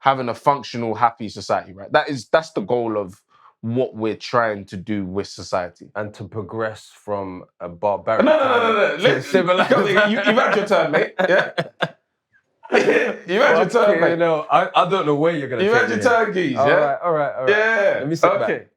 having a functional, happy society, right? That's the goal of what we're trying to do with society. And to progress from a barbaric No. to civilized. You've had your turn, mate. Yeah. You've had your turn, mate. No, I don't know where you're going to You've had your turn, Geese, yeah? All right. Yeah. Let me sit back.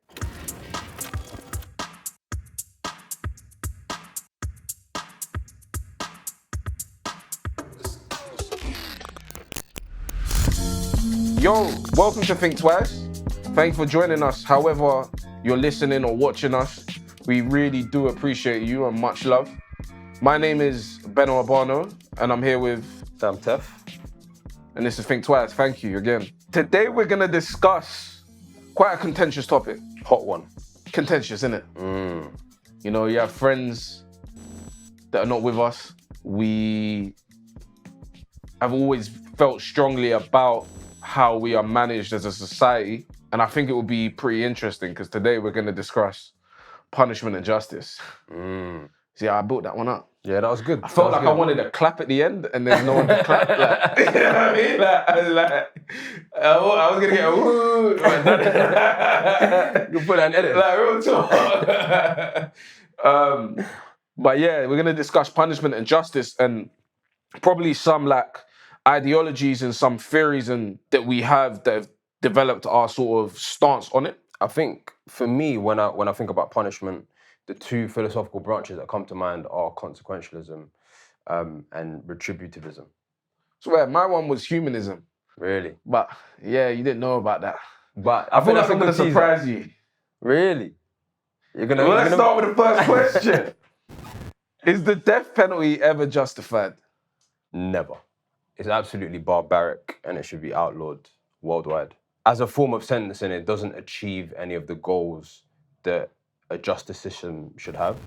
Yo, welcome to Think Twice. Thanks for joining us. However you're listening or watching us, we really do appreciate you and much love. My name is Ben Urbano, and I'm here with Sam Tef. And this is Think Twice. Thank you again. Today we're going to discuss quite a contentious topic. Hot one. Contentious, innit? You know, you have friends that are not with us. We have always felt strongly about how we are managed as a society. And I think it will be pretty interesting because today we're going to discuss punishment and justice. See how I built that one up? Yeah, that was good. I felt like I wanted to clap at the end and there's no one to clap. Like, you know what I mean? Like, I was going to get a woo. You put that in edit. Like, real talk. But yeah, we're going to discuss punishment and justice and probably some like ideologies and some theories and that we have that have developed our sort of stance on it. I think for me, when I think about punishment, the two philosophical branches that come to mind are consequentialism and retributivism. So my one was humanism. Really? But yeah, you didn't know about that. But I feel like I'm going to surprise you. Really? Let's start with the first question. Is the death penalty ever justified? Never. It's absolutely barbaric and it should be outlawed worldwide. As a form of sentencing, it doesn't achieve any of the goals that a justice system should have.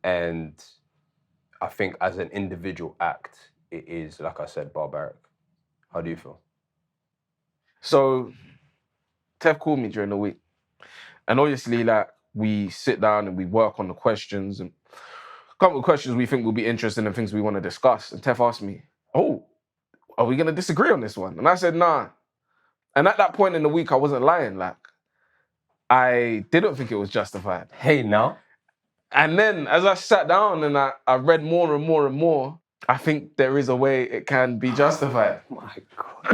And I think as an individual act, it is, like I said, barbaric. How do you feel? So, Tef called me during the week. And obviously, like, we sit down and we work on the questions and a couple of questions we think will be interesting and things we want to discuss. And Tef asked me, are we going to disagree on this one? And I said, nah. And at that point in the week, I wasn't lying. Like, I didn't think it was justified. Hey, now. And then as I sat down and I read more and more and more, I think there is a way it can be justified. Oh my God.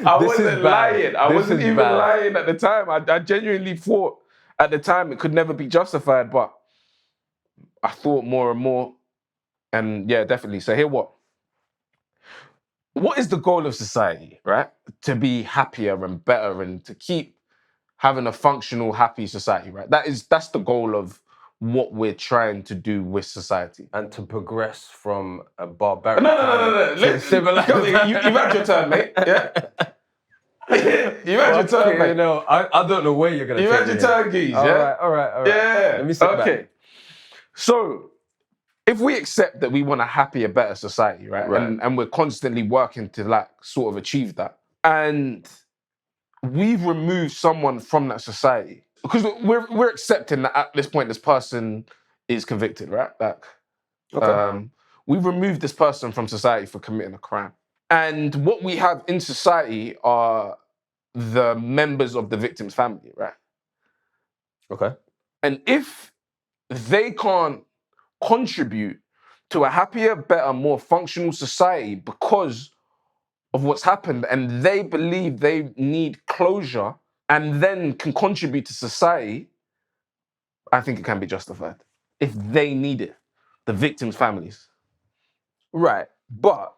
I wasn't lying. I wasn't even lying at the time. I genuinely thought at the time it could never be justified, but I thought more and more. And yeah, definitely. So here what? What is the goal of society, right? To be happier and better and to keep having a functional, happy society, right? That's the goal of what we're trying to do with society. And to progress from a barbaric No. Let's civilized. You've had your turn, mate. Yeah. You've had your turn, mate. No, I don't know where you're going to take You've had your turn, Geese, yeah? All right. Yeah. Let me sit back. So, if we accept that we want a happier, better society, right? And we're constantly working to like sort of achieve that, and we've removed someone from that society because we're accepting that at this point this person is convicted, right? Like, we've removed this person from society for committing a crime, and what we have in society are the members of the victim's family, right? Okay. And if they can't contribute to a happier, better, more functional society because of what's happened, and they believe they need closure and then can contribute to society, I think it can be justified. If they need it, the victims' families. Right, but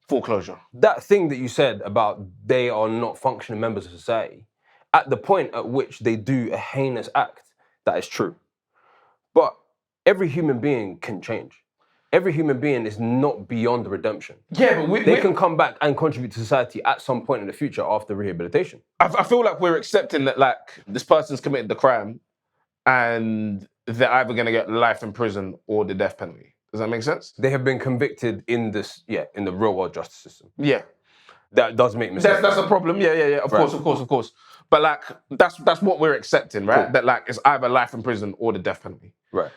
foreclosure. That thing that you said about they are not functioning members of society, at the point at which they do a heinous act, that is true. But every human being can change. Every human being is not beyond redemption. Yeah, but they can come back and contribute to society at some point in the future after rehabilitation. I feel like we're accepting that like this person's committed the crime and they're either going to get life in prison or the death penalty. Does that make sense? They have been convicted in this, in the real world justice system. Yeah. That does make mistakes. That's a problem. Yeah. Of course. But like, that's what we're accepting, right? Cool. That like, it's either life in prison or the death penalty. Right.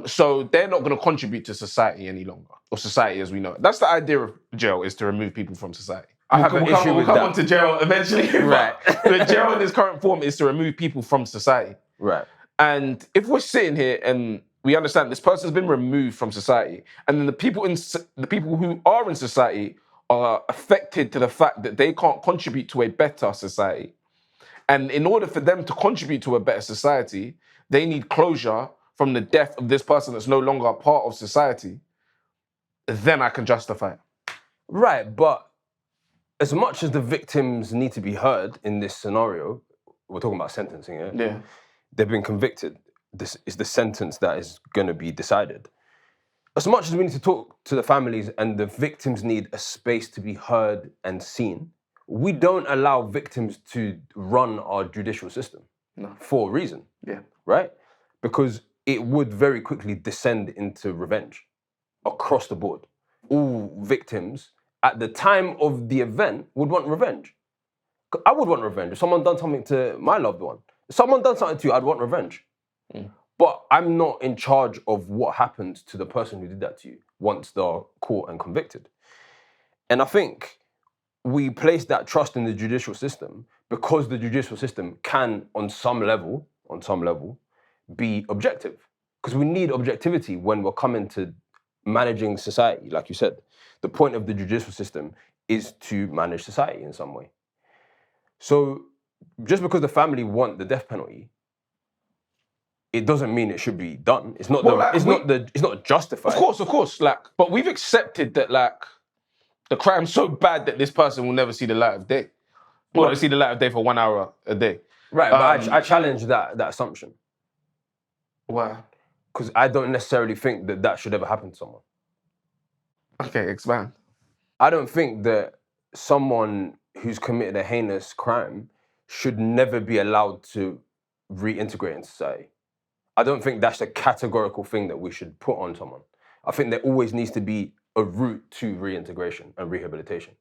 So they're not going to contribute to society any longer, or society as we know it. That's the idea of jail, is to remove people from society. We'll come on to jail eventually. Right. But jail in its current form is to remove people from society. Right. And if we're sitting here and we understand this person's been removed from society, and then the people who are in society are affected to the fact that they can't contribute to a better society. And in order for them to contribute to a better society, they need closure from the death of this person that's no longer a part of society. Then I can justify it. Right, but as much as the victims need to be heard in this scenario, we're talking about sentencing, yeah? Yeah. They've been convicted. This is the sentence that is going to be decided. As much as we need to talk to the families and the victims need a space to be heard and seen, we don't allow victims to run our judicial system for a reason. Yeah. Right? Because it would very quickly descend into revenge across the board. All victims at the time of the event would want revenge. I would want revenge. If someone done something to my loved one, if someone done something to you, I'd want revenge. But I'm not in charge of what happened to the person who did that to you once they're caught and convicted. And I think we place that trust in the judicial system because the judicial system can, on some level, be objective. Because we need objectivity when we're coming to managing society, like you said. The point of the judicial system is to manage society in some way. So just because the family want the death penalty, it doesn't mean it should be done. It's not it's not justified. Of course. But we've accepted that the crime's so bad that this person will never see the light of day. Will never see the light of day for 1 hour a day. Right, but I challenge that assumption. Why? Because I don't necessarily think that should ever happen to someone. Okay, expand. I don't think that someone who's committed a heinous crime should never be allowed to reintegrate in society. I don't think that's a categorical thing that we should put on someone. I think there always needs to be a route to reintegration and rehabilitation.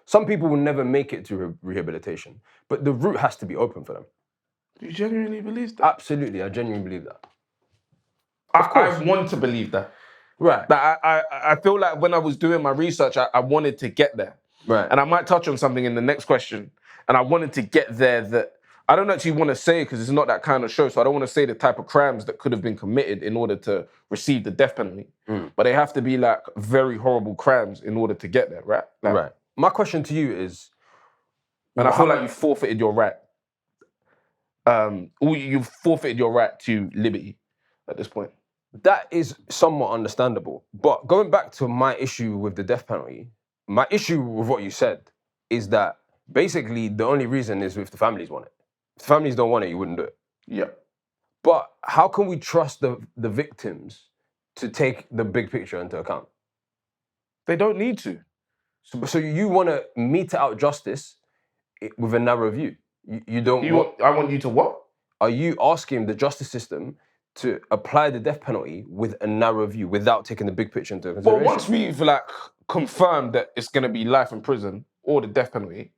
Some people will never make it to rehabilitation, but the route has to be open for them. Do you genuinely believe that? Absolutely, I genuinely believe that. I want to believe that. Right. I feel like when I was doing my research, I wanted to get there. Right. And I might touch on something in the next question. And I wanted to get there that I don't actually want to say, because it's not that kind of show, so I don't want to say the type of crimes that could have been committed in order to receive the death penalty. But they have to be very horrible crimes in order to get there, right? Right. My question to you is... And I feel like you forfeited your right. You've forfeited your right to liberty at this point. That is somewhat understandable. But going back to my issue with the death penalty, my issue with what you said is that basically the only reason is if the families want it. If the families don't want it, you wouldn't do it. Yeah. But how can we trust the victims to take the big picture into account? They don't need to. So you want to mete out justice with a narrow view. You don't I want you to what? Are you asking the justice system to apply the death penalty with a narrow view without taking the big picture into consideration? Well, once we've confirmed that it's going to be life in prison or the death penalty.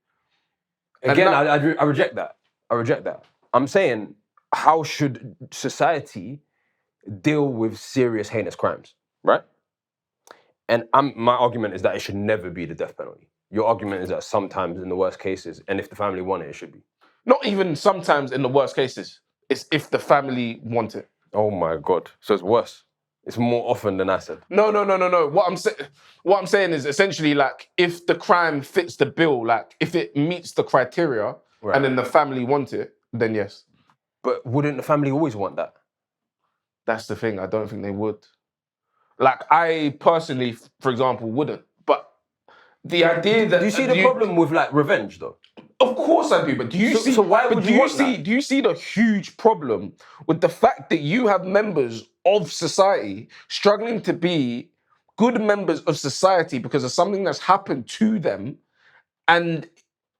Again, I reject that. I reject that. I'm saying, how should society deal with serious, heinous crimes, right? And my argument is that it should never be the death penalty. Your argument is that sometimes in the worst cases, and if the family want it, it should be. Not even sometimes in the worst cases. It's if the family want it. Oh my God. So it's worse. It's more often than I said. No. What I'm saying is essentially if the crime fits the bill, if it meets the criteria, right, and then the family want it, then yes. But wouldn't the family always want that? That's the thing. I don't think they would. I personally, for example, wouldn't. But the idea that... Do you see the problem with revenge though? Of course I do, but do you see... So why would you want that? Do you see the huge problem with the fact that you have members of society struggling to be good members of society because of something that's happened to them, and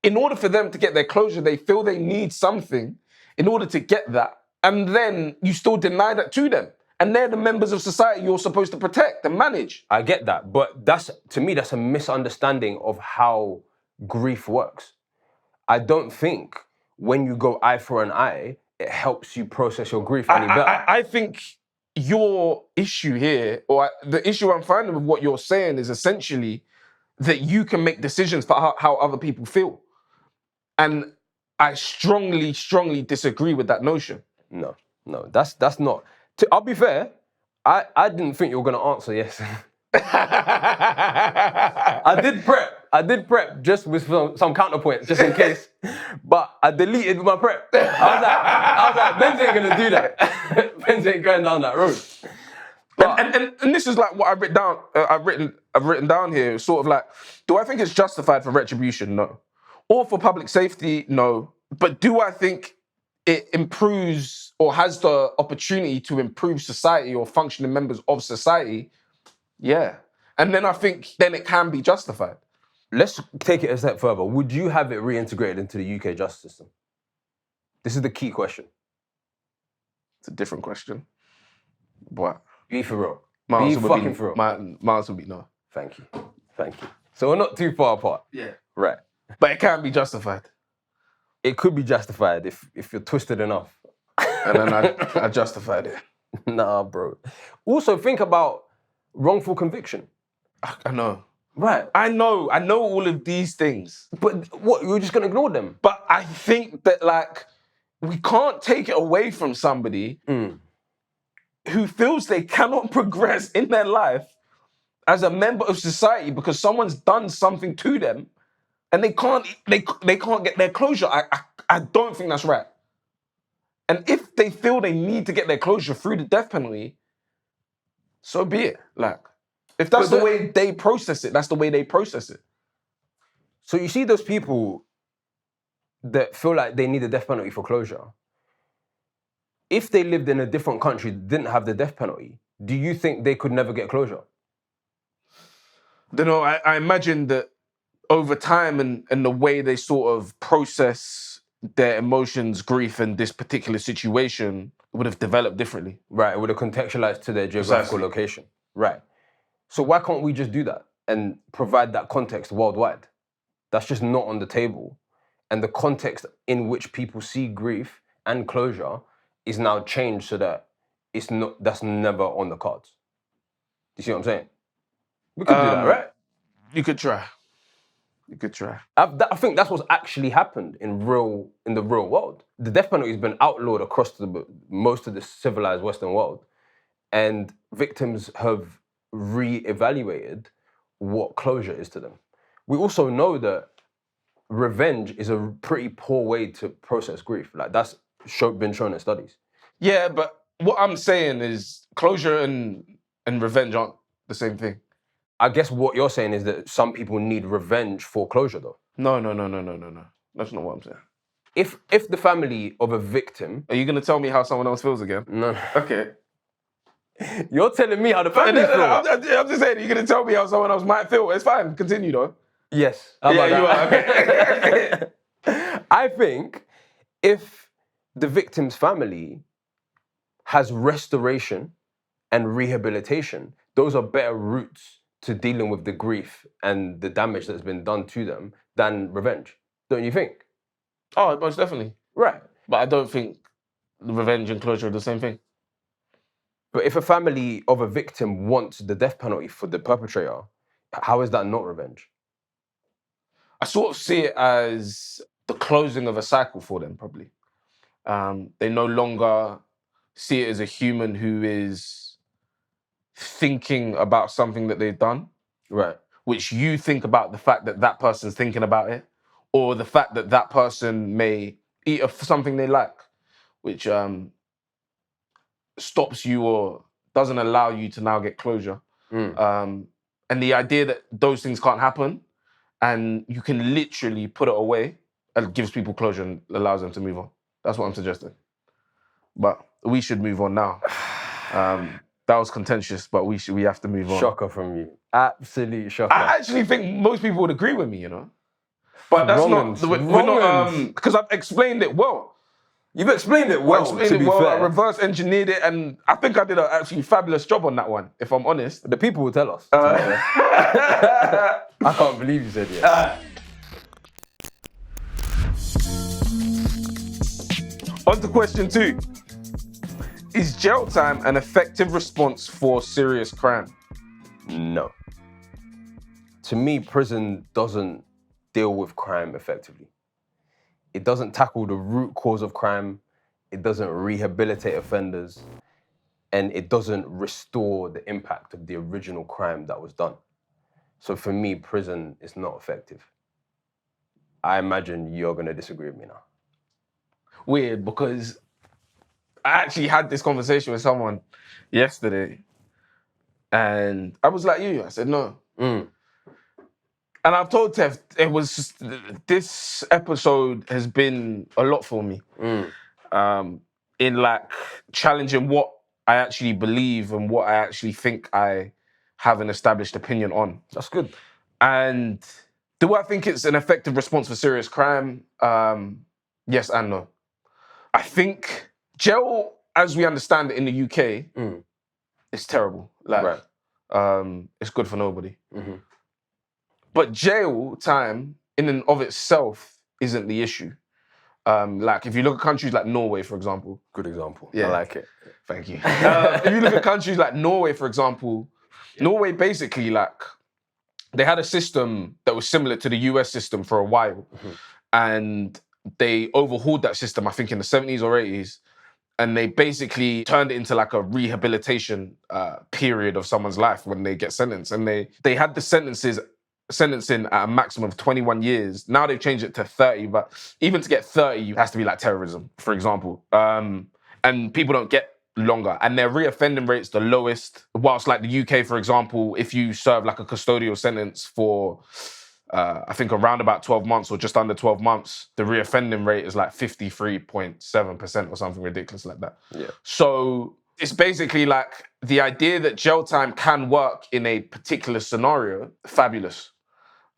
in order for them to get their closure, they feel they need something in order to get that, and then you still deny that to them. And they're the members of society you're supposed to protect and manage. I get that, but to me, that's a misunderstanding of how grief works. I don't think when you go eye for an eye, it helps you process your grief any better. I think your issue here, or the issue I'm finding with what you're saying is essentially that you can make decisions for how other people feel. And I strongly, strongly disagree with that notion. No, that's not. I'll be fair. I didn't think you were gonna answer yes. I did prep just with some counterpoints, just in case. But I deleted my prep. I was like, Benz ain't gonna do that. Benz ain't going down that road. And this is like what I've written down. I've written down here. Sort of like, do I think it's justified for retribution? No. Or for public safety? No. But do I think it improves or has the opportunity to improve society or functioning members of society? Yeah. And then I think then it can be justified. Let's take it a step further. Would you have it reintegrated into the UK justice system? This is the key question. It's a different question. But be for real. My be fucking for real. My answer would be no. Thank you. So we're not too far apart. Yeah. Right. But it can be justified. It could be justified if you're twisted enough. And then I justified it. Nah, bro. Also, think about wrongful conviction. I know. Right. I know all of these things. But what, you're just going to ignore them? But I think that, like, we can't take it away from somebody who feels they cannot progress in their life as a member of society because someone's done something to them and they can't get their closure. I don't think that's right. And if they feel they need to get their closure through the death penalty, so be it. Like, if that's the way they process it, that's the way they process it. So you see those people that feel like they need the death penalty for closure. If they lived in a different country that didn't have the death penalty, do you think they could never get closure? I imagine that over time and the way they sort of process their emotions, grief, and this particular situation would have developed differently. Right, it would have contextualized to their geographical location. Right. So why can't we just do that and provide that context worldwide? That's just not on the table. And the context in which people see grief and closure is now changed so that that's never on the cards. Do you see what I'm saying? We could do that, right? You could try. I think that's what's actually happened in the real world. The death penalty has been outlawed across most of the civilized Western world, and victims have re-evaluated what closure is to them. We also know that revenge is a pretty poor way to process grief. Like, that's been shown in studies. Yeah, but what I'm saying is closure and revenge aren't the same thing. I guess what you're saying is that some people need revenge for closure, though. No. That's not what I'm saying. If the family of a victim... Are you going to tell me how someone else feels again? No. Okay. You're telling me how the family feels. I'm just saying, you're going to tell me how someone else might feel. It's fine. Continue, though. Yes. You are. Okay. I think if the victim's family has restoration and rehabilitation, those are better routes to dealing with the grief and the damage that's been done to them than revenge. Don't you think? Oh, most definitely. Right. But I don't think revenge and closure are the same thing. But if a family of a victim wants the death penalty for the perpetrator, how is that not revenge? I sort of see it as the closing of a cycle for them, probably. They no longer see it as a human who is thinking about something that they've done. Right. Which you think about the fact that that person's thinking about it, or the fact that that person may eat something they like, which stops you or doesn't allow you to now get closure. And the idea that those things can't happen and you can literally put it away, it gives people closure and allows them to move on. That's what I'm suggesting. But we should move on now. That was contentious, but we have to move on. Shocker from you. Absolute shocker. I actually think most people would agree with me, you know? But that's we're not, because I've explained it well. You've explained it well, to be fair. I reverse engineered it, and I think I did an absolutely fabulous job on that one, if I'm honest. The people will tell us. I can't believe you said yes. On to question 2. Is jail time an effective response for serious crime? No. to me, prison doesn't deal with crime effectively. It doesn't tackle the root cause of crime. It doesn't rehabilitate offenders. And it doesn't restore the impact of the original crime that was done. So for me, prison is not effective. I imagine you're going to disagree with me now. Weird, because I actually had this conversation with someone yesterday, and I was like you. I said no. And I've told Tef, this episode has been a lot for me. In like challenging what I actually believe and what I actually think I have an established opinion on. That's good. And do I think it's an effective response for serious crime? Yes and no. I think jail, as we understand it in the UK, is terrible. Like, it's good for nobody. But jail time, in and of itself, isn't the issue. Like, if you look at countries like Norway, for example. Good example. Yeah. I like it. Thank you. If you look at countries like Norway, for example, Norway basically, like, they had a system that was similar to the US system for a while. And they overhauled that system, I think, in the 70s or 80s. And they basically turned it into like a rehabilitation period of someone's life when they get sentenced. And they had the sentencing at a maximum of 21 years. Now they've changed it to 30, but even to get 30, it has to be like terrorism, for example. And people don't get longer. And their reoffending rate's the lowest. Whilst like the UK, for example, if you serve like a custodial sentence for, I think around about 12 months or just under 12 months, the reoffending rate is like 53.7% or something ridiculous like that. Yeah. So it's basically like the idea that jail time can work in a particular scenario, fabulous.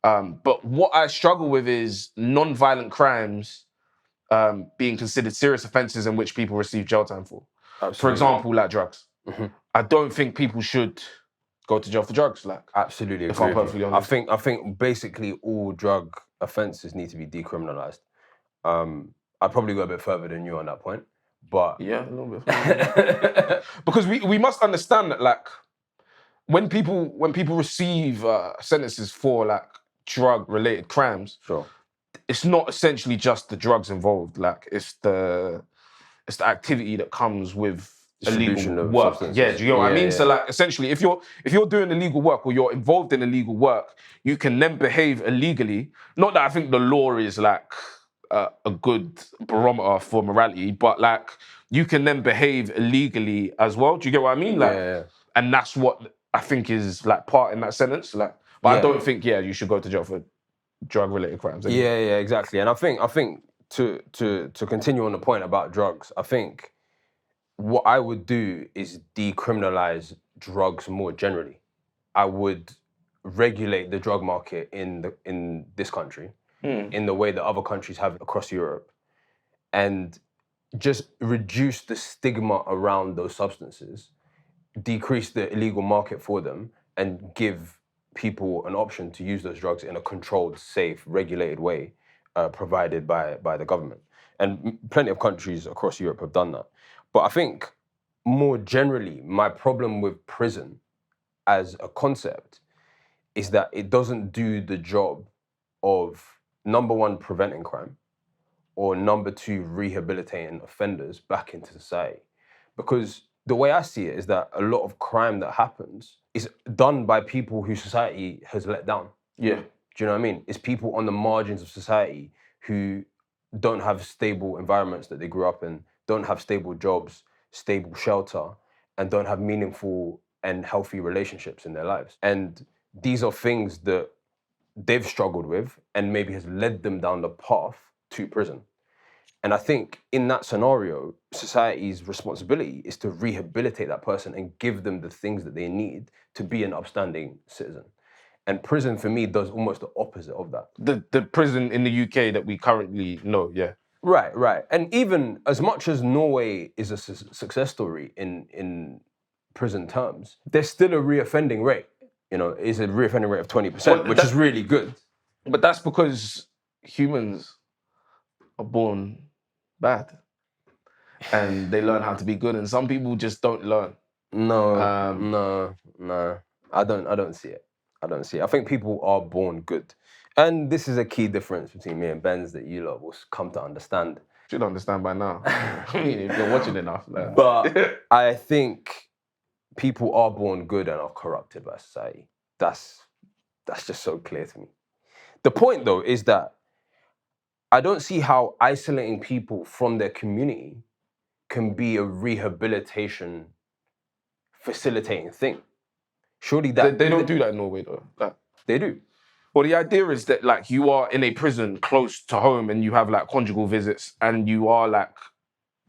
But what I struggle with is non-violent crimes being considered serious offences in which people receive jail time for. Absolutely. For example, like drugs. I don't think people should go to jail for drugs. Like, absolutely, if I'm perfectly honest. I think basically all drug offences need to be decriminalised. I'd probably go a bit further than you on that point, but yeah, a little bit further. Because we must understand that, like, when people receive sentences for like drug-related crimes, sure, it's not essentially just the drugs involved. Like, it's the activity that comes with illegal work. Yeah, do you know what I mean? Yeah. So like, essentially, if you're doing illegal work or you're involved in illegal work, you can then behave illegally. Not that I think the law is like a good barometer for morality, but like, you can then behave illegally as well. Do you get what I mean? Like, and that's what I think is like part in that sentence. Like, but I don't think you should go to jail for drug-related crimes. Anyway. Yeah, exactly. And I think to continue on the point about drugs, I think what I would do is decriminalize drugs more generally. I would regulate the drug market in this country in the way that other countries have across Europe, and just reduce the stigma around those substances, decrease the illegal market for them, and give people an option to use those drugs in a controlled, safe, regulated way provided by the government. And plenty of countries across Europe have done that. But I think more generally, my problem with prison as a concept is that it doesn't do the job of, number one, preventing crime, or number two, rehabilitating offenders back into society. Because the way I see it is that a lot of crime that happens is done by people who society has let down. Yeah. Do you know what I mean? It's people on the margins of society who don't have stable environments that they grew up in, don't have stable jobs, stable shelter, and don't have meaningful and healthy relationships in their lives. And these are things that they've struggled with and maybe has led them down the path to prison. And I think in that scenario, society's responsibility is to rehabilitate that person and give them the things that they need to be an upstanding citizen. And prison, for me, does almost the opposite of that. The prison in the UK that we currently know, yeah. Right. And even as much as Norway is a success story in prison terms, there's still a reoffending rate. You know, it's a reoffending rate of 20%, which is really good. But that's because humans are born bad. And they learn how to be good. And some people just don't learn. No. I don't see it. I don't see it. I think people are born good. And this is a key difference between me and Benz that you lot will come to understand. Should understand by now. I mean, if you're watching enough. Like. But I think people are born good and are corrupted by society. That's just so clear to me. The point, though, is that I don't see how isolating people from their community can be a rehabilitation facilitating thing. Surely that... They don't do that in Norway, though. Like, they do. Well, the idea is that, like, you are in a prison close to home and you have, like, conjugal visits and you are, like,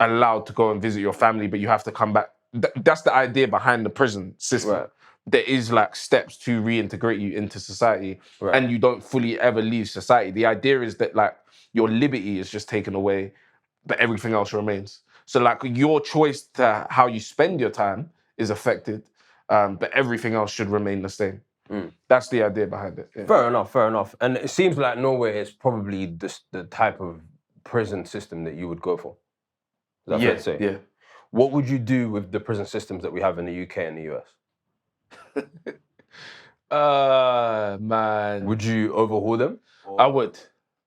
allowed to go and visit your family, but you have to come back. That's the idea behind the prison system. Right. There is, like, steps to reintegrate you into society, right. and you don't fully ever leave society. The idea is that, like, your liberty is just taken away, but everything else remains. So, like, your choice to how you spend your time is affected, but everything else should remain the same. That's the idea behind it. Yeah. Fair enough. And it seems like Norway is probably the type of prison system that you would go for. Is that fair to say? Yeah. What would you do with the prison systems that we have in the UK and the US? Man. Would you overhaul them? I would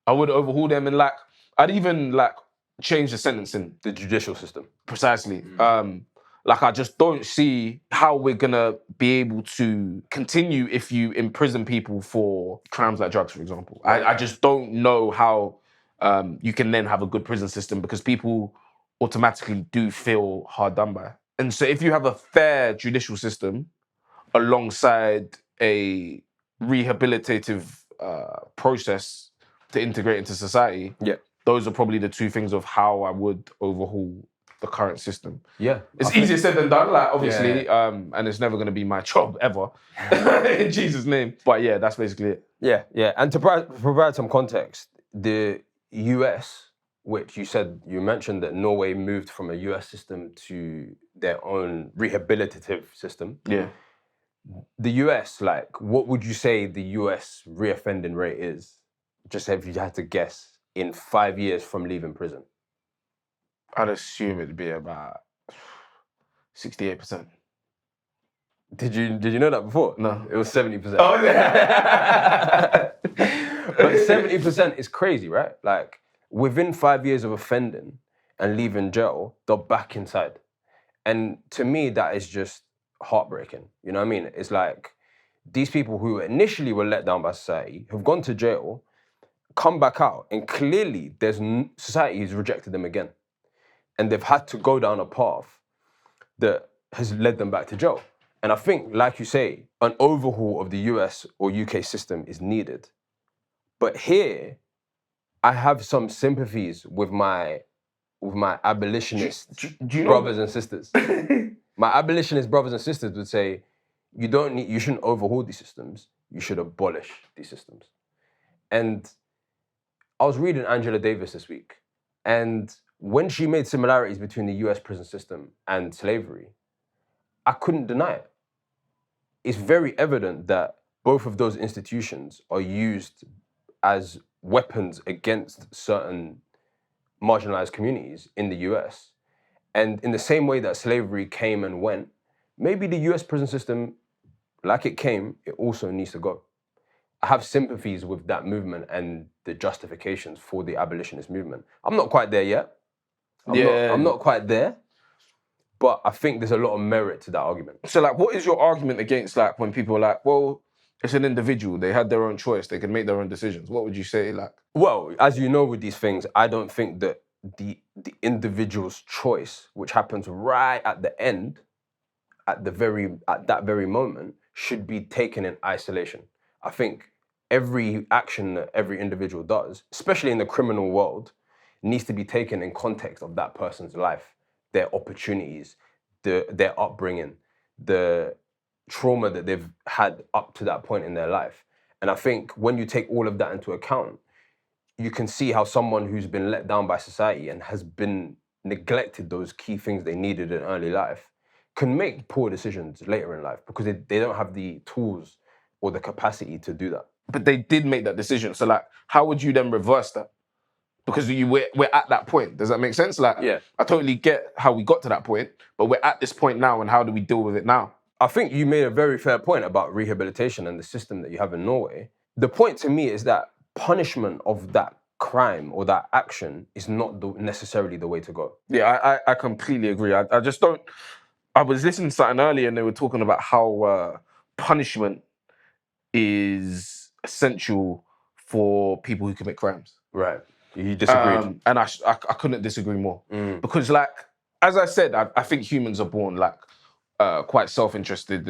overhaul them, and, like, I'd even, like, change the sentencing. The judicial system. Precisely. Like, I just don't see how we're gonna be able to continue if you imprison people for crimes like drugs, for example. I just don't know how you can then have a good prison system, because people automatically do feel hard done by. And so if you have a fair judicial system alongside a rehabilitative process to integrate into society, those are probably the two things of how I would overhaul the current system. Yeah. It's easier said than done, like, obviously, and it's never going to be my job ever, in Jesus' name. But yeah, that's basically it. Yeah. And to provide some context, the US, which you mentioned that Norway moved from a US system to their own rehabilitative system. Yeah. The US, like, what would you say the US reoffending rate is? Just if you had to guess, in 5 years from leaving prison. I'd assume it'd be about 68%. Did you know that before? No. It was 70%. Oh, yeah. But 70% is crazy, right? Like, within 5 years of offending and leaving jail, they're back inside. And to me, that is just heartbreaking. You know what I mean? It's like, these people who initially were let down by society have gone to jail, come back out, and clearly society has rejected them again. And they've had to go down a path that has led them back to jail. And I think, like you say, an overhaul of the US or UK system is needed. But here, I have some sympathies with my abolitionist brothers and sisters. My abolitionist brothers and sisters would say, you shouldn't overhaul these systems, you should abolish these systems. And I was reading Angela Davis this week, and when she made similarities between the US prison system and slavery, I couldn't deny it. It's very evident that both of those institutions are used as weapons against certain marginalized communities in the US. And in the same way that slavery came and went, maybe the US prison system, like it came, it also needs to go. I have sympathies with that movement and the justifications for the abolitionist movement. I'm not quite there yet. I'm not quite there, but I think there's a lot of merit to that argument. So, like, what is your argument against, like, when people are like, well, it's an individual, they had their own choice, they can make their own decisions? What would you say, like? Well, as you know with these things, I don't think that the individual's choice, which happens right at the end, at that very moment, should be taken in isolation. I think every action that every individual does, especially in the criminal world, needs to be taken in context of that person's life, their opportunities, their upbringing, the trauma that they've had up to that point in their life. And I think when you take all of that into account, you can see how someone who's been let down by society and has been neglected those key things they needed in early life can make poor decisions later in life because they don't have the tools or the capacity to do that. But they did make that decision. So, like, how would you then reverse that? Because we're at that point. Does that make sense? Like, yeah. I totally get how we got to that point, but we're at this point now, and how do we deal with it now? I think you made a very fair point about rehabilitation and the system that you have in Norway. The point to me is that punishment of that crime or that action is not necessarily the way to go. Yeah, I completely agree. I just don't. I was listening to something earlier and they were talking about how punishment is essential for people who commit crimes. Right. You disagreed. And I couldn't disagree more. Because, like, as I said, I think humans are born, like, quite self-interested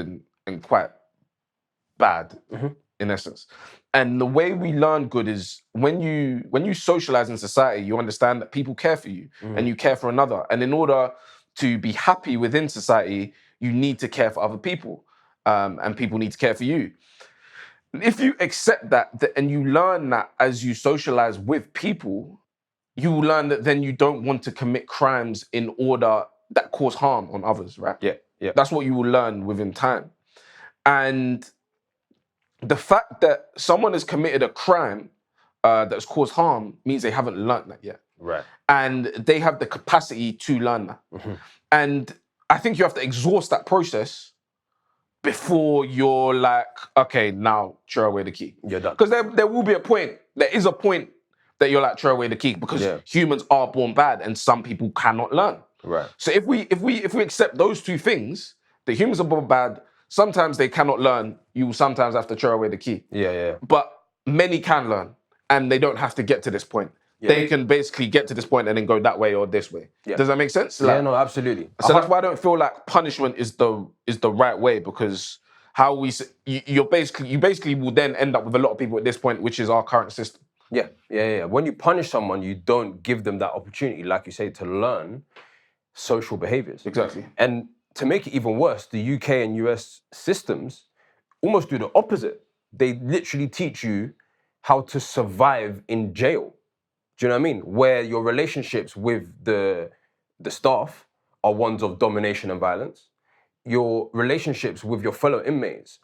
and quite bad, in essence. And the way we learn good is when you socialize in society, you understand that people care for you and you care for another. And in order to be happy within society, you need to care for other people, and people need to care for you. If you accept that and you learn that as you socialize with people, you will learn that then you don't want to commit crimes in order that cause harm on others, right? Yeah. That's what you will learn within time. And the fact that someone has committed a crime that's caused harm means they haven't learned that yet. Right. And they have the capacity to learn that. And I think you have to exhaust that process before you're like, okay, now throw away the key. You're done. Because there will be a point, there is a point that you're like, throw away the key, because humans are born bad and some people cannot learn. Right. So if we accept those two things, the humans are born bad, sometimes they cannot learn, you sometimes have to throw away the key. Yeah. But many can learn and they don't have to get to this point. Yeah. They can basically get to this point and then go that way or this way. Yeah. Does that make sense? Yeah, no, absolutely. So that's why I don't feel like punishment is the right way, because how you basically will then end up with a lot of people at this point, which is our current system. Yeah. When you punish someone, you don't give them that opportunity, like you say, to learn social behaviors. Exactly. And to make it even worse, the UK and US systems almost do the opposite. They literally teach you how to survive in jail. Do you know what I mean? Where your relationships with the staff are ones of domination and violence. Your relationships with your fellow inmates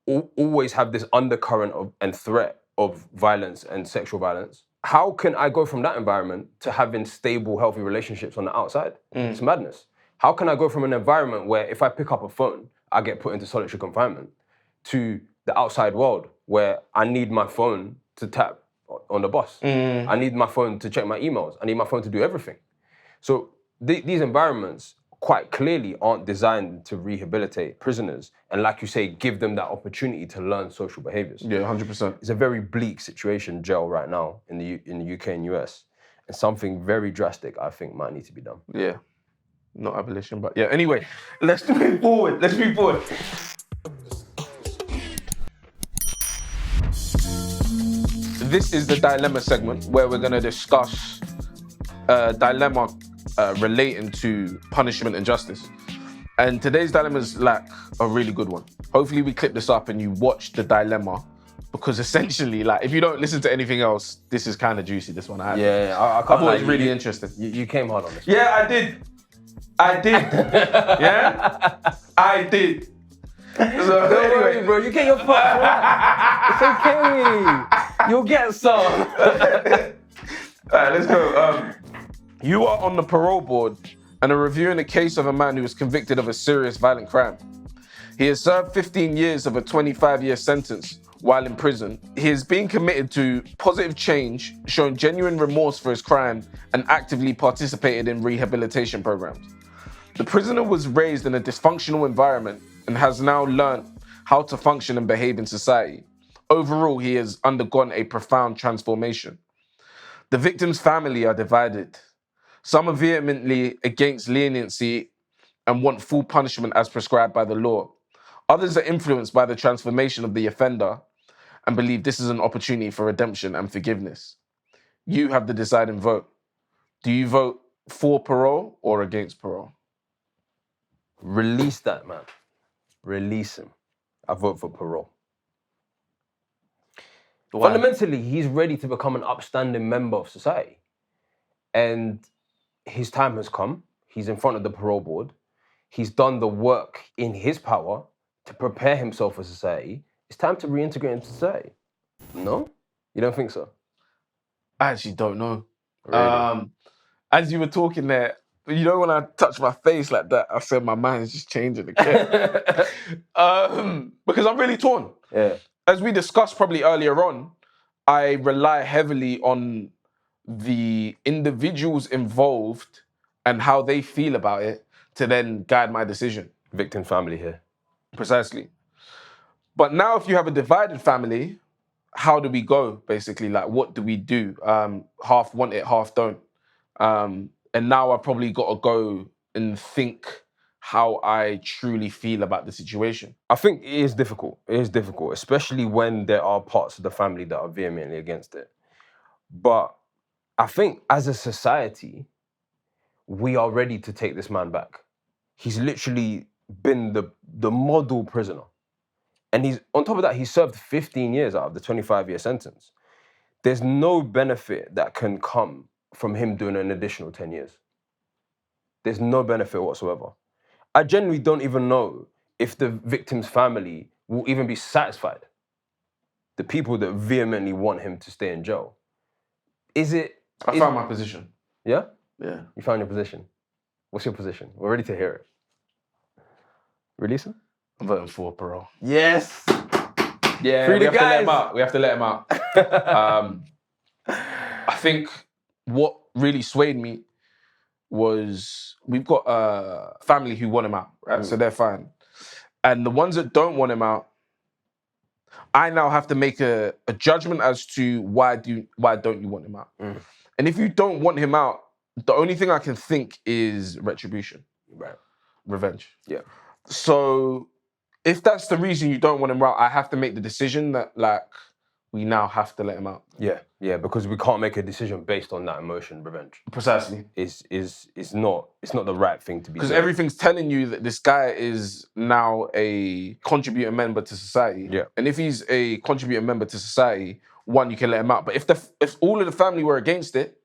always have this undercurrent and threat of violence and sexual violence. How can I go from that environment to having stable, healthy relationships on the outside? It's madness. How can I go from an environment where if I pick up a phone, I get put into solitary confinement, to the outside world where I need my phone to tap on the bus. I need my phone to check my emails. I need my phone to do everything. So these environments quite clearly aren't designed to rehabilitate prisoners and, like you say, give them that opportunity to learn social behaviors. Yeah, 100%. It's a very bleak situation, jail, right now in the UK and US. And something very drastic, I think, might need to be done. Yeah. Not abolition, but yeah. Anyway, let's move forward. This is the dilemma segment where we're going to discuss a dilemma relating to punishment and justice. And today's dilemma is like a really good one. Hopefully we clip this up and you watch the dilemma, because essentially, like, if you don't listen to anything else, this is kind of juicy, this one. I thought it was really interesting. You came hard on this. Yeah, I did. Yeah? I did. So don't worry, bro. You get your fuck right. It's okay. You'll get some. Alright, let's go. You are on the parole board and are reviewing the case of a man who was convicted of a serious violent crime. He has served 15 years of a 25-year sentence while in prison. He is being committed to positive change, shown genuine remorse for his crime, and actively participated in rehabilitation programs. The prisoner was raised in a dysfunctional environment and has now learned how to function and behave in society. Overall, he has undergone a profound transformation. The victim's family are divided. Some are vehemently against leniency and want full punishment as prescribed by the law. Others are influenced by the transformation of the offender and believe this is an opportunity for redemption and forgiveness. You have the deciding vote. Do you vote for parole or against parole? Release that man. Release him. I vote for parole. Why? Fundamentally, he's ready to become an upstanding member of society. And his time has come. He's in front of the parole board. He's done the work in his power to prepare himself for society. It's time to reintegrate into society. No? You don't think so? I actually don't know. Really? As you were talking there, You know when I touch my face like that, I said my mind's just changing again. Because I'm really torn. Yeah. As we discussed probably earlier on, I rely heavily on the individuals involved and how they feel about it to then guide my decision. Victim family here. Precisely. But now if you have a divided family, how do we go, basically? Like, what do we do? Half want it, half don't. And now I've probably got to go and think how I truly feel about the situation. I think it is difficult. It is difficult, especially when there are parts of the family that are vehemently against it. But I think as a society, we are ready to take this man back. He's literally been the model prisoner. And he's on top of that, he served 15 years out of the 25-year sentence. There's no benefit that can come from him doing an additional 10 years. There's no benefit whatsoever. I genuinely don't even know if the victim's family will even be satisfied. The people that vehemently want him to stay in jail. I found my position. Yeah? Yeah. You found your position. What's your position? We're ready to hear it. Release him? I'm voting for parole. Yes. Yeah, Free we the have to let guys. him out. We have to let him out. I think what really swayed me was we've got a family who want him out, right? So they're fine. And the ones that don't want him out, I now have to make a judgment as to why don't you want him out? And if you don't want him out, the only thing I can think is retribution. Right. Revenge. Yeah. So if that's the reason you don't want him out, I have to make the decision that, like, we now have to let him out. Yeah, because we can't make a decision based on that emotion, revenge. Precisely. It's not the right thing to be Because doing. everything's telling you that this guy is now a contributing member to society. Yeah. And if he's a contributing member to society, one, you can let him out. But if all of the family were against it,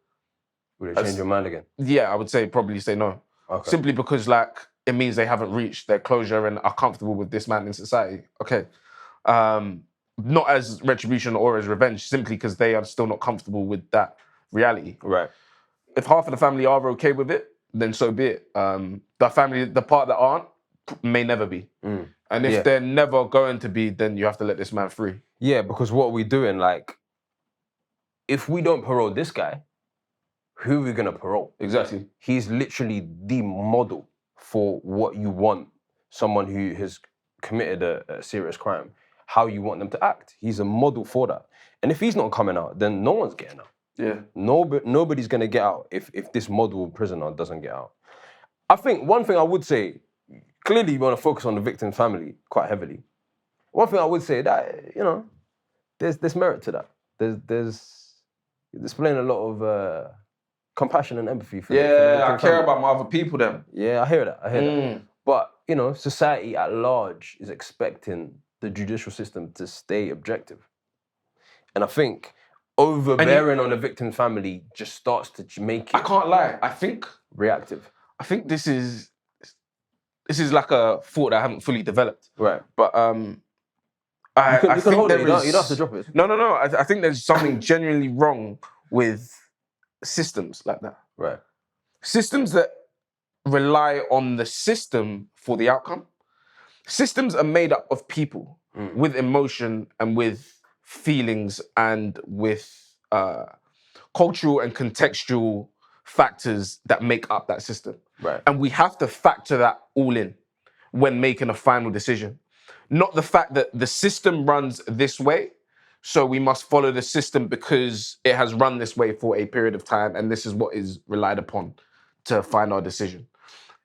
Would it change your mind again? yeah, I would probably say no. Okay. Simply because, like, it means they haven't reached their closure and are comfortable with this man in society. Okay. Not as retribution or as revenge, simply because they are still not comfortable with that reality. Right. If half of the family are okay with it, then so be it. The part that aren't, may never be. And if they're never going to be, then you have to let this man free. Yeah, because what we're doing, like, if we don't parole this guy, who are we gonna parole? Exactly. He's literally the model for what you want someone who has committed a serious crime, how you want them to act. He's a model for that. And if he's not coming out, then no one's getting out. Yeah. Nobody's gonna get out if this model prisoner doesn't get out. I think one thing I would say, clearly you want to focus on the victim's family quite heavily. One thing I would say that, you know, there's merit to that. There's displaying a lot of compassion and empathy for Yeah, I the care about my other people then. Yeah, I hear that. But, you know, society at large is expecting the judicial system to stay objective. And I think overbearing on the victim's family just starts to make it... I can't lie. I think reactive. I think this is like a thought that I haven't fully developed. Right. But you can hold it. You don't have to drop it. No. I think there's something genuinely wrong with systems like that. Right. Systems that rely on the system for the outcome. Systems are made up of people with emotion and with feelings and with cultural and contextual factors that make up that system. Right. And we have to factor that all in when making a final decision. Not the fact that the system runs this way, so we must follow the system because it has run this way for a period of time and this is what is relied upon to find our decision.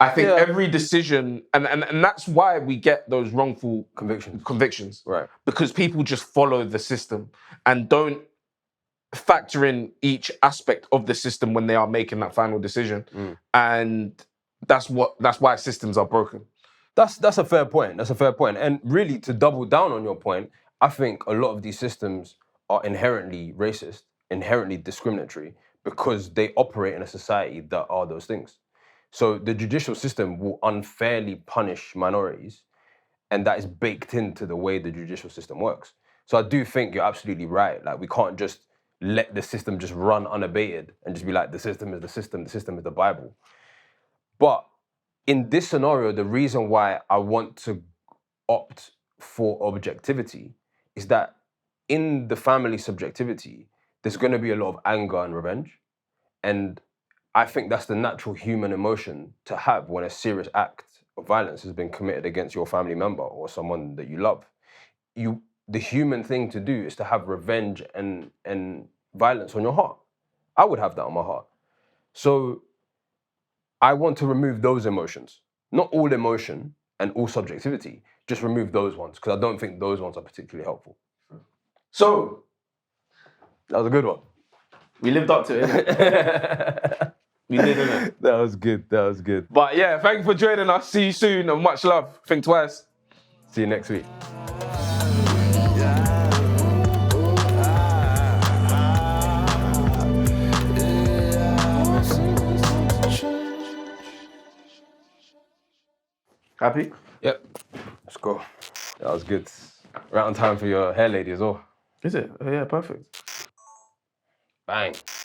I think every decision, and that's why we get those wrongful convictions. Right. Because people just follow the system and don't factor in each aspect of the system when they are making that final decision. And that's why systems are broken. That's a fair point. That's a fair point. And really, to double down on your point, I think a lot of these systems are inherently racist, inherently discriminatory, because they operate in a society that are those things. So the judicial system will unfairly punish minorities, and that is baked into the way the judicial system works. So I do think you're absolutely right. Like, we can't just let the system just run unabated and just be like, the system is the system is the Bible. But in this scenario, the reason why I want to opt for objectivity is that in the family subjectivity, there's going to be a lot of anger and revenge. And I think that's the natural human emotion to have when a serious act of violence has been committed against your family member or someone that you love. The human thing to do is to have revenge and violence on your heart. I would have that on my heart. So I want to remove those emotions. Not all emotion and all subjectivity, just remove those ones, because I don't think those ones are particularly helpful. So, that was a good one. We lived up to it, innit? We did, innit? That was good, that was good. But yeah, thank you for joining us. See you soon and much love. Think twice. See you next week. Happy? Yep. Let's go. That was good. Right on time for your hair lady as well. Is it? Oh, yeah, perfect. Bang.